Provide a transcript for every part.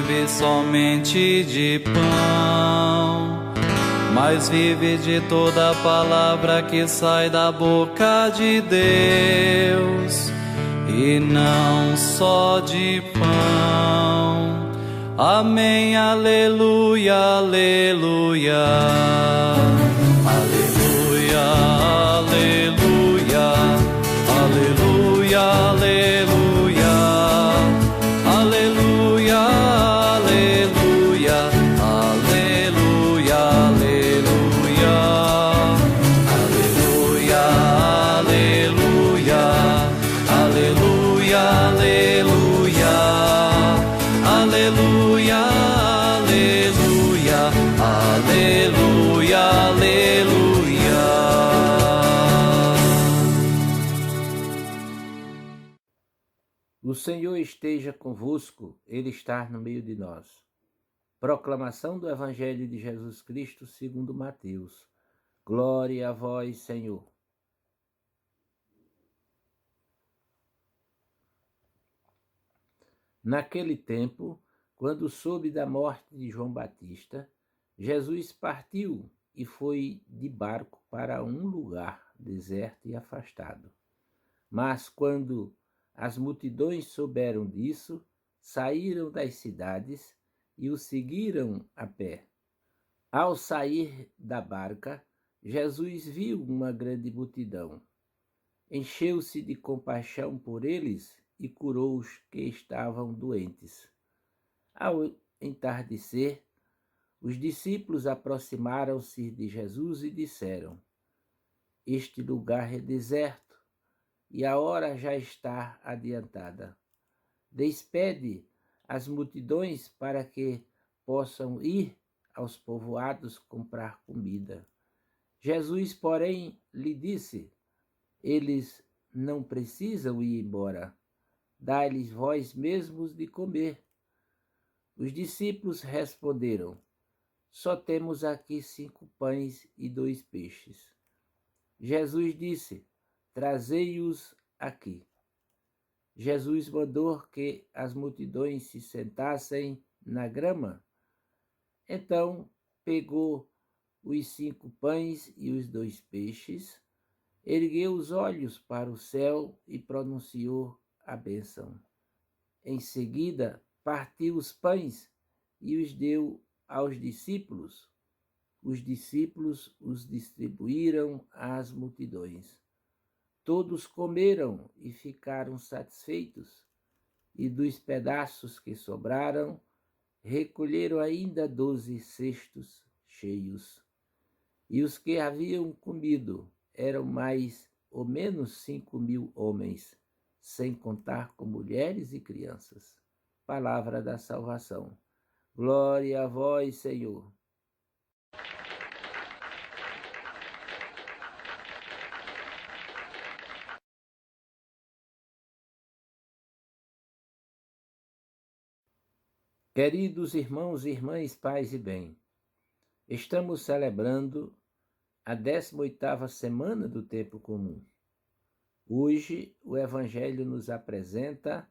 vive somente de pão, mas vive de toda palavra que sai da boca de Deus, e não só de pão. Amém, aleluia, aleluia. Aleluia, aleluia, aleluia, aleluia. Aleluia, aleluia, aleluia, aleluia. Aleluia, aleluia, aleluia, aleluia. Aleluia, aleluia, aleluia, aleluia. O Senhor esteja convosco, Ele está no meio de nós. Proclamação do Evangelho de Jesus Cristo segundo Mateus. Glória a vós, Senhor. Naquele tempo, quando soube da morte de João Batista, Jesus partiu e foi de barco para um lugar deserto e afastado. Mas quando as multidões souberam disso, saíram das cidades e o seguiram a pé. Ao sair da barca, Jesus viu uma grande multidão. Encheu-se de compaixão por eles e curou os que estavam doentes. Ao entardecer, os discípulos aproximaram-se de Jesus e disseram: Este lugar é deserto e a hora já está adiantada. Despede as multidões para que possam ir aos povoados comprar comida. Jesus, porém, lhe disse: Eles não precisam ir embora. Dai-lhes vós mesmos de comer. Os discípulos responderam: Só temos aqui 5 pães e 2 peixes. Jesus disse: Trazei-os aqui. Jesus mandou que as multidões se sentassem na grama. Então pegou os 5 pães e os 2 peixes, ergueu os olhos para o céu e pronunciou a bênção. Em seguida, partiu os pães e os deu aos discípulos. Os discípulos os distribuíram às multidões. Todos comeram e ficaram satisfeitos, e dos pedaços que sobraram, recolheram ainda 12 cestos cheios. E os que haviam comido eram mais ou menos 5.000 homens, sem contar com mulheres e crianças. Palavra da salvação. Glória a vós, Senhor. Queridos irmãos e irmãs, paz e bem, estamos celebrando a 18ª semana do tempo comum. Hoje o Evangelho nos apresenta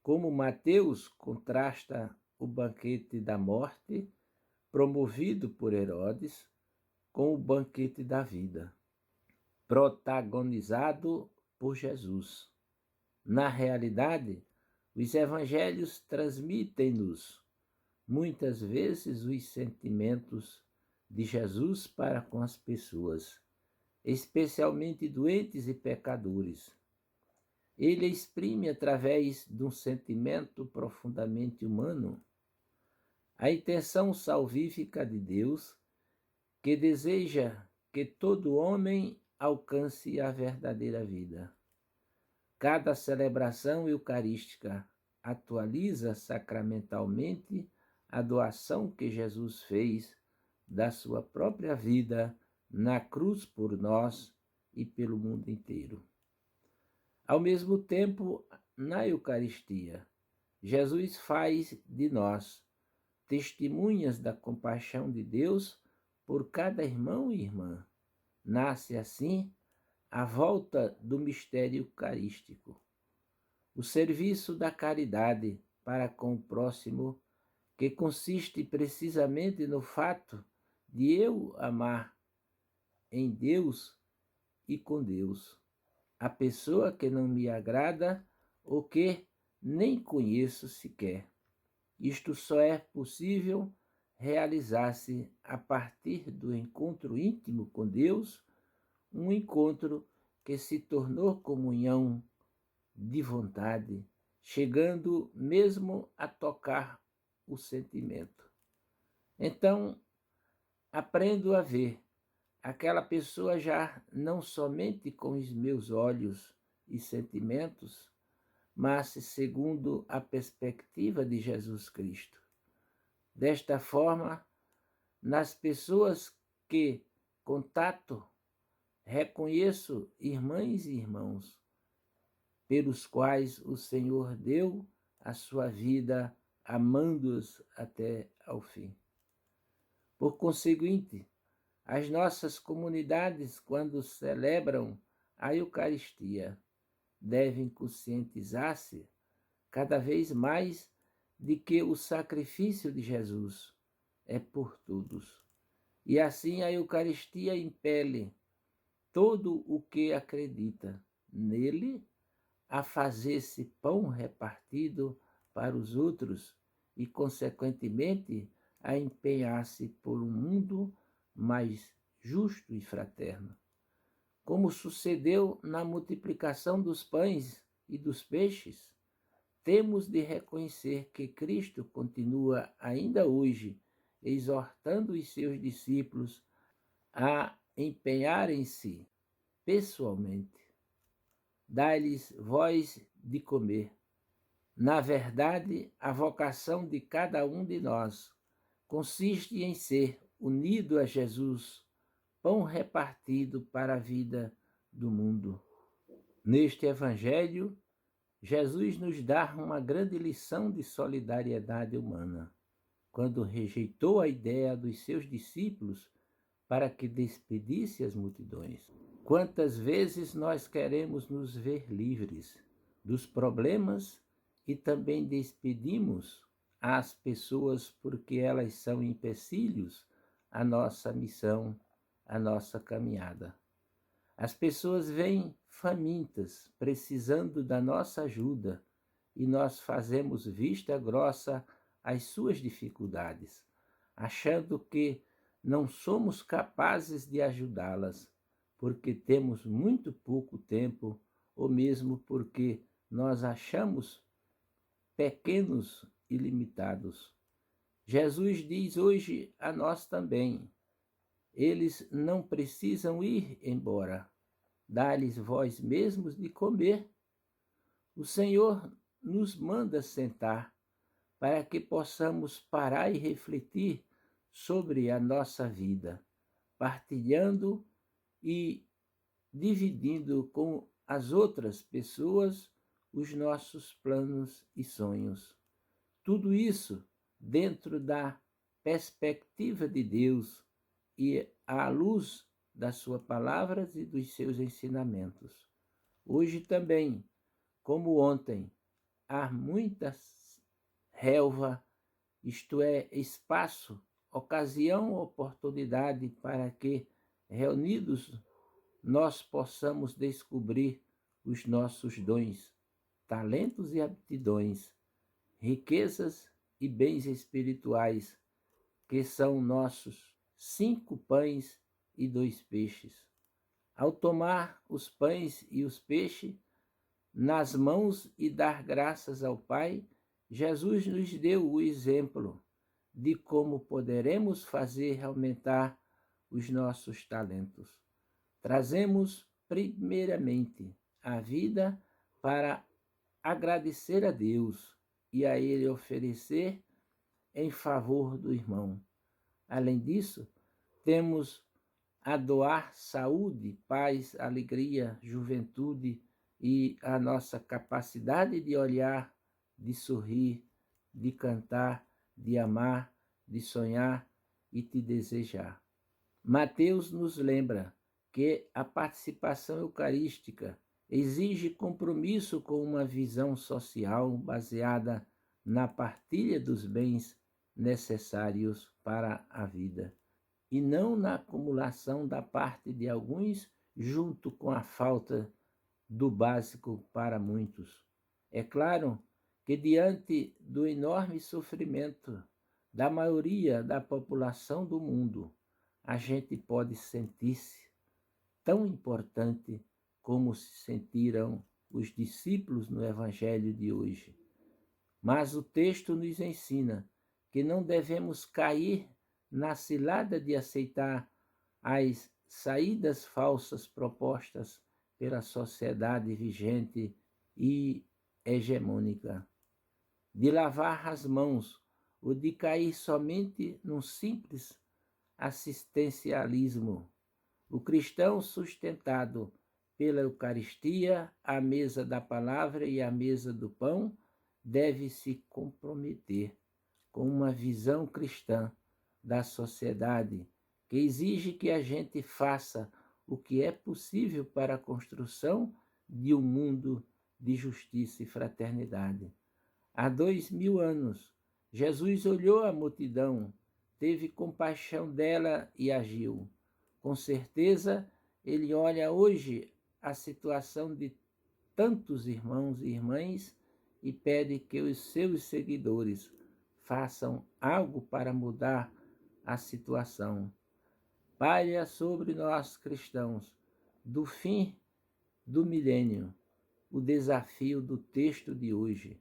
como Mateus contrasta o banquete da morte promovido por Herodes com o banquete da vida, protagonizado por Jesus. Na realidade, os evangelhos transmitem-nos, muitas vezes, os sentimentos de Jesus para com as pessoas, especialmente doentes e pecadores. Ele exprime, através de um sentimento profundamente humano, a intenção salvífica de Deus, que deseja que todo homem alcance a verdadeira vida. Cada celebração eucarística atualiza sacramentalmente a doação que Jesus fez da sua própria vida na cruz por nós e pelo mundo inteiro. Ao mesmo tempo, na Eucaristia, Jesus faz de nós testemunhas da compaixão de Deus por cada irmão e irmã. Nasce assim a volta do mistério eucarístico, o serviço da caridade para com o próximo que consiste precisamente no fato de eu amar em Deus e com Deus a pessoa que não me agrada ou que nem conheço sequer. Isto só é possível realizar-se a partir do encontro íntimo com Deus, um encontro que se tornou comunhão de vontade, chegando mesmo a tocar o sentimento. Então, aprendo a ver aquela pessoa já não somente com os meus olhos e sentimentos, mas segundo a perspectiva de Jesus Cristo. Desta forma, nas pessoas que contato, reconheço irmãs e irmãos, pelos quais o Senhor deu a sua vida, amando-os até ao fim. Por conseguinte, as nossas comunidades, quando celebram a Eucaristia, devem conscientizar-se cada vez mais de que o sacrifício de Jesus é por todos. E assim a Eucaristia impele todo o que acredita nele a fazer-se pão repartido para os outros e, consequentemente, a empenhar-se por um mundo mais justo e fraterno. Como sucedeu na multiplicação dos pães e dos peixes, temos de reconhecer que Cristo continua ainda hoje exortando os seus discípulos a empenharem-se pessoalmente. Dai-lhes voz de comer. Na verdade, a vocação de cada um de nós consiste em ser unido a Jesus, pão repartido para a vida do mundo. Neste Evangelho, Jesus nos dá uma grande lição de solidariedade humana, quando rejeitou a ideia dos seus discípulos para que despedisse as multidões. Quantas vezes nós queremos nos ver livres dos problemas e também despedimos as pessoas porque elas são empecilhos à nossa missão, à nossa caminhada. As pessoas vêm famintas, precisando da nossa ajuda, e nós fazemos vista grossa às suas dificuldades, achando que não somos capazes de ajudá-las, porque temos muito pouco tempo, ou mesmo porque nós achamos pequenos e limitados. Jesus diz hoje a nós também: eles não precisam ir embora, dá-lhes vós mesmos de comer. O Senhor nos manda sentar para que possamos parar e refletir sobre a nossa vida, partilhando e dividindo com as outras pessoas os nossos planos e sonhos. Tudo isso dentro da perspectiva de Deus e à luz das suas palavras e dos seus ensinamentos. Hoje também, como ontem, há muita relva, isto é, espaço, ocasião, oportunidade para que, reunidos, nós possamos descobrir os nossos dons, talentos e aptidões, riquezas e bens espirituais, que são nossos 5 pães e 2 peixes. Ao tomar os pães e os peixes nas mãos e dar graças ao Pai, Jesus nos deu o exemplo de como poderemos fazer aumentar os nossos talentos. Trazemos primeiramente a vida para agradecer a Deus e a Ele oferecer em favor do irmão. Além disso, temos a doar saúde, paz, alegria, juventude e a nossa capacidade de olhar, de sorrir, de cantar, de amar, de sonhar e de desejar. Mateus nos lembra que a participação eucarística exige compromisso com uma visão social baseada na partilha dos bens necessários para a vida, e não na acumulação da parte de alguns, junto com a falta do básico para muitos. É claro que, diante do enorme sofrimento da maioria da população do mundo, a gente pode sentir-se tão importante como se sentiram os discípulos no Evangelho de hoje. Mas o texto nos ensina que não devemos cair na cilada de aceitar as saídas falsas propostas pela sociedade vigente e hegemônica, de lavar as mãos ou de cair somente num simples assistencialismo. O cristão sustentado pela Eucaristia, a mesa da palavra e a mesa do pão, deve se comprometer com uma visão cristã da sociedade que exige que a gente faça o que é possível para a construção de um mundo de justiça e fraternidade. Há 2000 anos, Jesus olhou a multidão, teve compaixão dela e agiu. Com certeza, ele olha hoje a situação de tantos irmãos e irmãs e pede que os seus seguidores façam algo para mudar a situação. Paira sobre nós cristãos, do fim do milênio, o desafio do texto de hoje.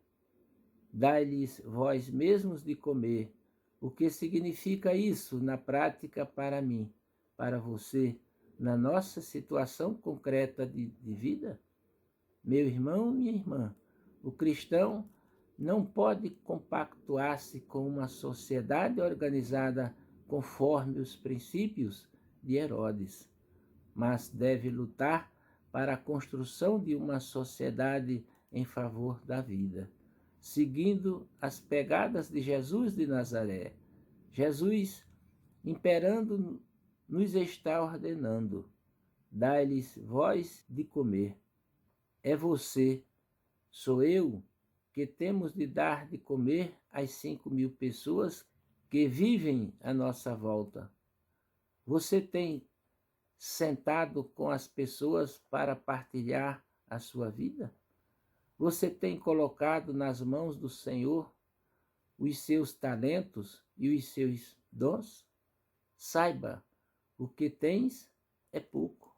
Dai-lhes vós mesmos de comer. O que significa isso na prática para mim, para você, na nossa situação concreta de vida? Meu irmão, minha irmã, o cristão não pode compactuar-se com uma sociedade organizada conforme os princípios de Herodes, mas deve lutar para a construção de uma sociedade em favor da vida, seguindo as pegadas de Jesus de Nazaré. Jesus, imperando, nos está ordenando: dai-lhes vós de comer. É você, sou eu, que temos de dar de comer às 5.000 pessoas que vivem à nossa volta. Você tem sentado com as pessoas para partilhar a sua vida? Você tem colocado nas mãos do Senhor os seus talentos e os seus dons? Saiba, o que tens é pouco,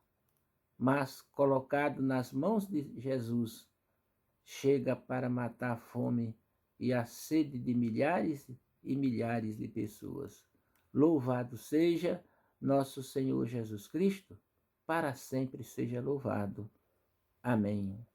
mas colocado nas mãos de Jesus, chega para matar a fome e a sede de milhares e milhares de pessoas. Louvado seja nosso Senhor Jesus Cristo, para sempre seja louvado. Amém.